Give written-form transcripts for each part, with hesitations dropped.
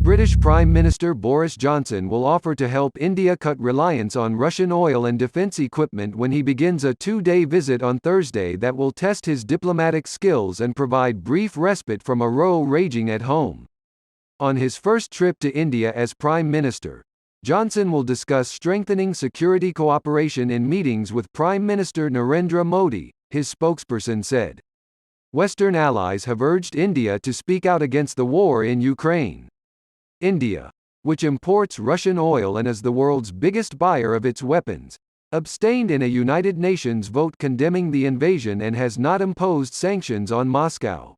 British Prime Minister Boris Johnson will offer to help India cut reliance on Russian oil and defence equipment when he begins a two-day visit on Thursday that will test his diplomatic skills and provide brief respite from a row raging at home. On his first trip to India as Prime Minister, Johnson will discuss strengthening security cooperation in meetings with Prime Minister Narendra Modi, his spokesperson said. Western allies have urged India to speak out against the war in Ukraine. India, which imports Russian oil and is the world's biggest buyer of its weapons, abstained in a United Nations vote condemning the invasion and has not imposed sanctions on Moscow.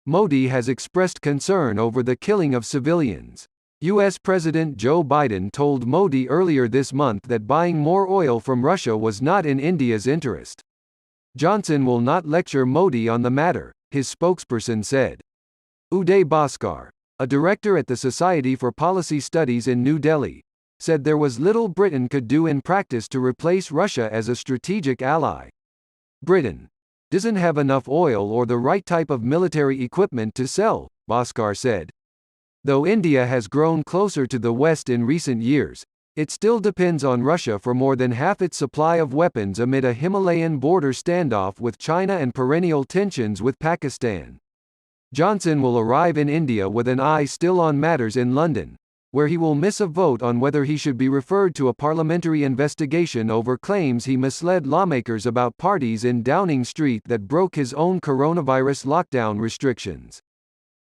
Modi has expressed concern over the killing of civilians. U.S. President Joe Biden told Modi earlier this month that buying more oil from Russia was not in India's interest. Johnson will not lecture Modi on the matter, his spokesperson said. Uday Bhaskar, a director at the Society for Policy Studies in New Delhi, said there was little Britain could do in practice to replace Russia as a strategic ally. Britain doesn't have enough oil or the right type of military equipment to sell, Bhaskar said. Though India has grown closer to the West in recent years, it still depends on Russia for more than half its supply of weapons amid a Himalayan border standoff with China and perennial tensions with Pakistan. Johnson will arrive in India with an eye still on matters in London, where he will miss a vote on whether he should be referred to a parliamentary investigation over claims he misled lawmakers about parties in Downing Street that broke his own coronavirus lockdown restrictions.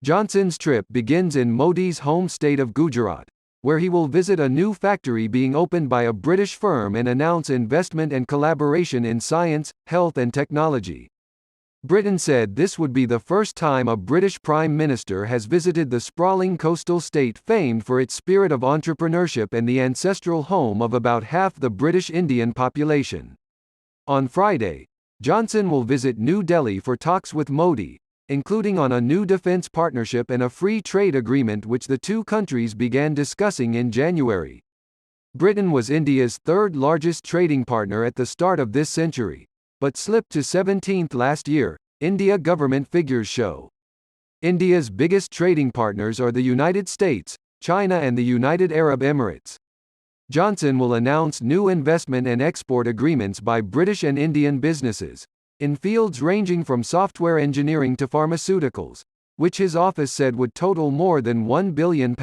Johnson's trip begins in Modi's home state of Gujarat, where he will visit a new factory being opened by a British firm and announce investment and collaboration in science, health and technology. Britain said this would be the first time a British Prime Minister has visited the sprawling coastal state famed for its spirit of entrepreneurship and the ancestral home of about half the British Indian population. On Friday, Johnson will visit New Delhi for talks with Modi, including on a new defence partnership and a free trade agreement which the two countries began discussing in January. Britain was India's third largest trading partner at the start of this century, but slipped to 17th last year, India government figures show. India's biggest trading partners are the United States, China and the United Arab Emirates. Johnson will announce new investment and export agreements by British and Indian businesses, in fields ranging from software engineering to pharmaceuticals, which his office said would total more than £1 billion.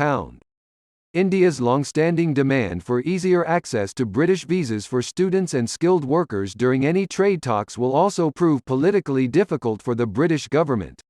India's long-standing demand for easier access to British visas for students and skilled workers during any trade talks will also prove politically difficult for the British government.